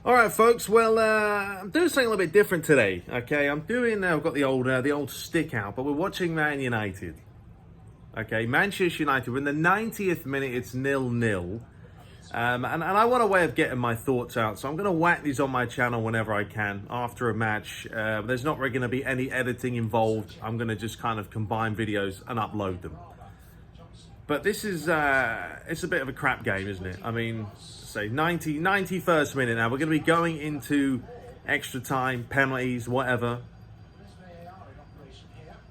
All right, folks. Well, I'm doing something a little bit different today. Okay, I've got the old stick out, but we're watching Man United. Okay, Manchester United. We're in the 90th minute. It's 0-0. And I want a way of getting my thoughts out, so I'm going to whack these on my channel whenever I can after a match. There's not really going to be any editing involved. I'm going to just kind of combine videos and upload them. But this is, it's a bit of a crap game, isn't it? I mean, say 91st minute now. We're going to be going into extra time, penalties, whatever.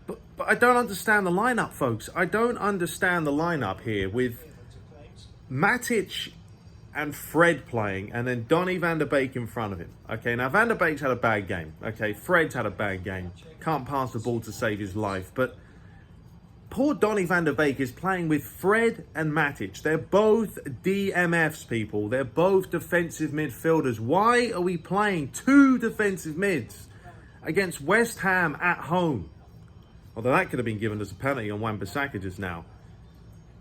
But I don't understand the lineup, folks. I don't understand the lineup here with Matic and Fred playing, and then Donny van der Beek in front of him. Okay, now Van der Beek's had a bad game. Okay, Fred's had a bad game. Can't pass the ball to save his life. But poor Donny van der Beek is playing with Fred and Matic. They're both DMFs, people. They're both defensive midfielders. Why are we playing two defensive mids against West Ham at home? Although that could have been given as a penalty on Wan-Bissaka just now.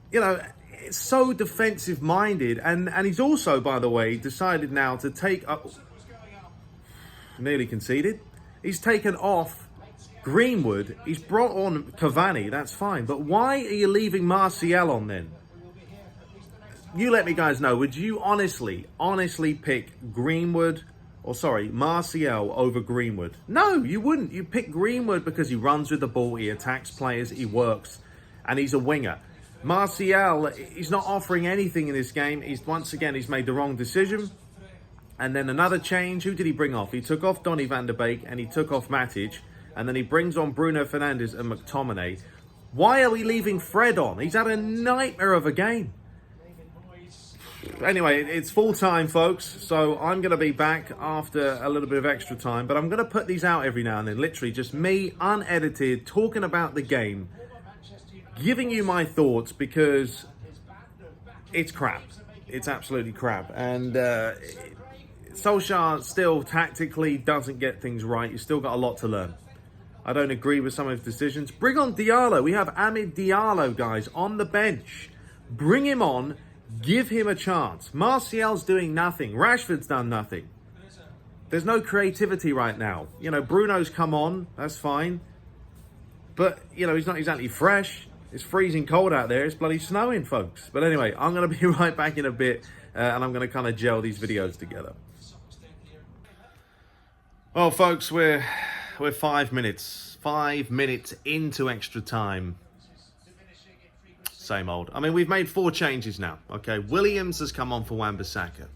You know, it's so defensive-minded. And he's also, by the way, decided now to take up... Nearly conceded. He's taken off Greenwood. He's brought on Cavani. That's fine. But why are you leaving Martial on then? You let me guys know. Would you honestly pick Greenwood... Martial over Greenwood? No, you wouldn't. You pick Greenwood because he runs with the ball, he attacks players, he works, and he's a winger. Martial, he's not offering anything in this game. Once again, he's made the wrong decision. And then another change. Who did he bring off? He took off Donny van der Beek and he took off Matic. And then he brings on Bruno Fernandes and McTominay. Why are we leaving Fred on? He's had a nightmare of a game. Anyway, it's full time, folks, so I'm going to be back after a little bit of extra time, but I'm going to put these out every now and then, literally just me, unedited, talking about the game, giving you my thoughts, because it's crap. It's absolutely crap, and Solskjaer still tactically doesn't get things right. He's still got a lot to learn. I don't agree with some of his decisions. Bring on Diallo. We have Amid Diallo, guys, on the bench. Bring him on. Give him a chance. Martial's doing nothing. Rashford's done nothing. There's no creativity right now. You know, Bruno's come on. That's fine. But, you know, he's not exactly fresh. It's freezing cold out there. It's bloody snowing, folks. But anyway, I'm going to be right back in a bit. And I'm going to kind of gel these videos together. Well, folks, we're 5 minutes. 5 minutes into extra time. Same old. I mean, we've made 4 changes now. Okay, Williams has come on for Wan-Bissaka.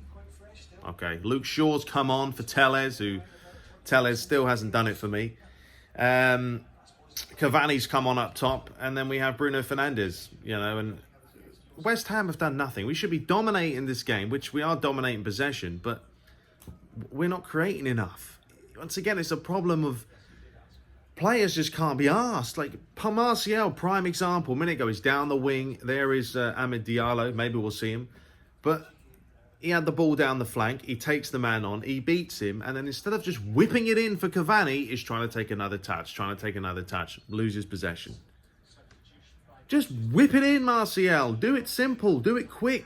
Okay, Luke Shaw's come on for Telles, who Telles still hasn't done it for me. Cavani's come on up top, and then we have Bruno Fernandes. You know, and West Ham have done nothing. We should be dominating this game, which we are dominating possession, but we're not creating enough. Once again, it's a problem of players just can't be asked. Like Martial, prime example. A minute ago, he's down the wing. There is Amid Diallo. Maybe we'll see him. But he had the ball down the flank. He takes the man on. He beats him. And then instead of just whipping it in for Cavani, he's trying to take another touch. Loses possession. Just whip it in, Martial. Do it simple. Do it quick.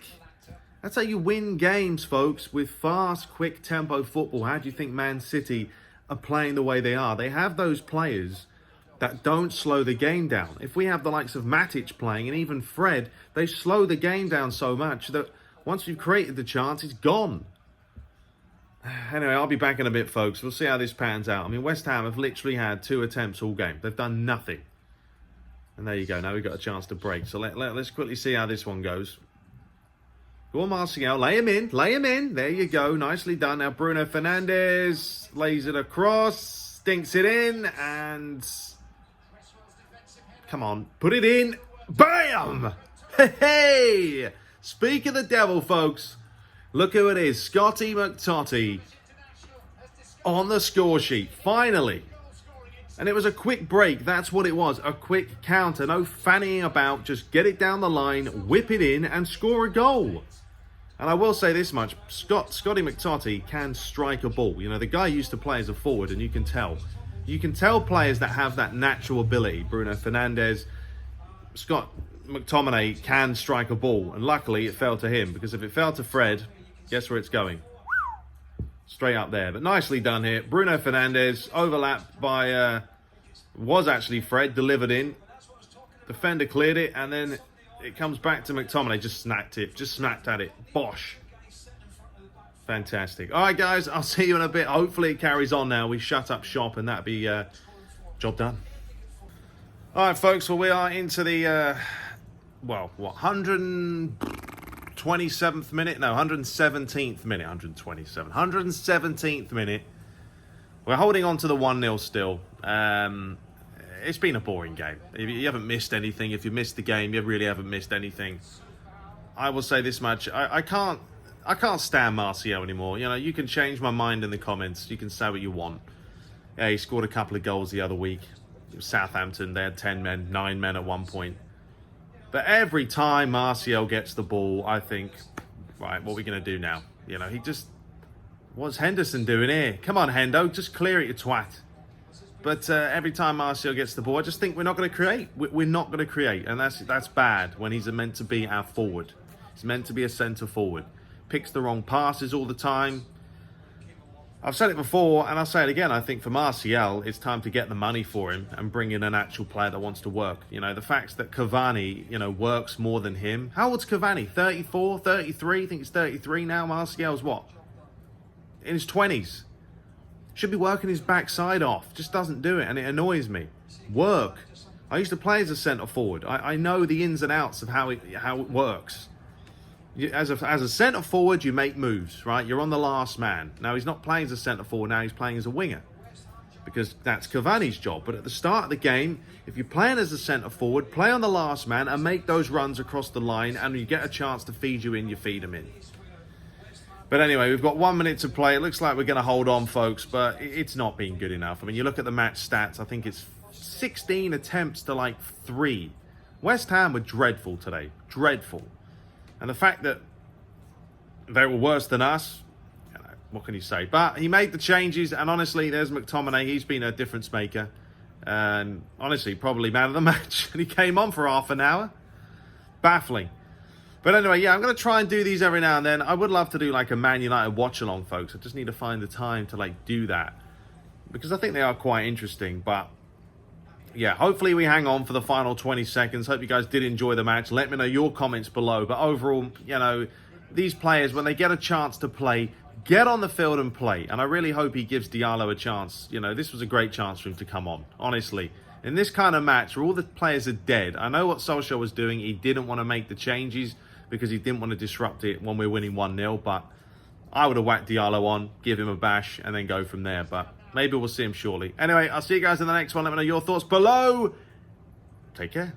That's how you win games, folks, with fast, quick tempo football. How do you think Man City are playing the way they are? They have those players that don't slow the game down. If we have the likes of Matic playing and even Fred, they slow the game down so much that once we've created the chance, it's gone. Anyway, I'll be back in a bit, folks. We'll see how this pans out. I mean, West Ham have literally had 2 attempts all game. They've done nothing. And there you go. Now we've got a chance to break. So let's quickly see how this one goes. Go on, Martial. Lay him in. Lay him in. There you go. Nicely done. Now Bruno Fernandes lays it across. Stinks it in. And come on. Put it in. Bam! Hey! Speak of the devil, folks. Look who it is. Scotty McTominay on the score sheet. Finally. And it was a quick break. That's what it was. A quick counter. No fannying about. Just get it down the line, whip it in, and score a goal. And I will say this much. Scotty McTominay can strike a ball. You know, the guy used to play as a forward, and you can tell. You can tell players that have that natural ability. Bruno Fernandes, Scott McTominay can strike a ball. And luckily, it fell to him. Because if it fell to Fred, guess where it's going? Straight up there. But nicely done here. Bruno Fernandes, overlapped by, was actually Fred, delivered in. Defender cleared it, and then it comes back to McTominay. Just snapped it. Just snapped at it. Bosh. Fantastic. All right, guys. I'll see you in a bit. Hopefully it carries on now. We shut up shop, and that'll be job done. All right, folks. Well, we are into the, 127th minute? No, 117th minute. 117th minute. We're holding on to the 1-0 still. It's been a boring game. If you haven't missed anything, if you missed the game, you really haven't missed anything. I will say this much: I can't stand Martial anymore. You know, you can change my mind in the comments. You can say what you want. Yeah, he scored a couple of goals the other week. Southampton, they had 10 men, 9 men at one point. But every time Martial gets the ball, I think, right, what are we going to do now? You know, he just, what's Henderson doing here? Come on, Hendo, just clear it, you twat. But every time Martial gets the ball, I just think we're not going to create. We're not going to create, and that's bad when he's meant to be our forward. He's meant to be a centre forward. Picks the wrong passes all the time. I've said it before, and I'll say it again. I think for Martial, it's time to get the money for him and bring in an actual player that wants to work. You know, the fact that Cavani, you know, works more than him. How old's Cavani? 34, 33? I think it's 33 now. Martial's what? In his 20s. Should be working his backside off. Just doesn't do it, and it annoys me. Work. I used to play as a centre forward. I know the ins and outs of how it works. As a centre forward, you make moves, right? You're on the last man. Now, he's not playing as a centre forward. Now he's playing as a winger, because that's Cavani's job. But at the start of the game, if you're playing as a centre forward, play on the last man and make those runs across the line, and you get a chance to feed you in, you feed him in. But anyway, we've got 1 minute to play. It looks like we're going to hold on, folks, but it's not been good enough. I mean, you look at the match stats, I think it's 16 attempts to like 3. West Ham were dreadful today. Dreadful. And the fact that they were worse than us, you know, what can you say? But he made the changes, and honestly, there's McTominay. He's been a difference maker. And honestly, probably man of the match. And he came on for half an hour. Baffling. But anyway, yeah, I'm going to try and do these every now and then. I would love to do like a Man United watch-along, folks. I just need to find the time to like do that, because I think they are quite interesting. But yeah, hopefully we hang on for the final 20 seconds. Hope you guys did enjoy the match. Let me know your comments below. But overall, you know, these players, when they get a chance to play, get on the field and play. And I really hope he gives Diallo a chance. You know, this was a great chance for him to come on, honestly. In this kind of match where all the players are dead, I know what Solskjaer was doing. He didn't want to make the changes because he didn't want to disrupt it when we're winning 1-0. But I would have whacked Diallo on, give him a bash, and then go from there. But maybe we'll see him shortly. Anyway, I'll see you guys in the next one. Let me know your thoughts below. Take care.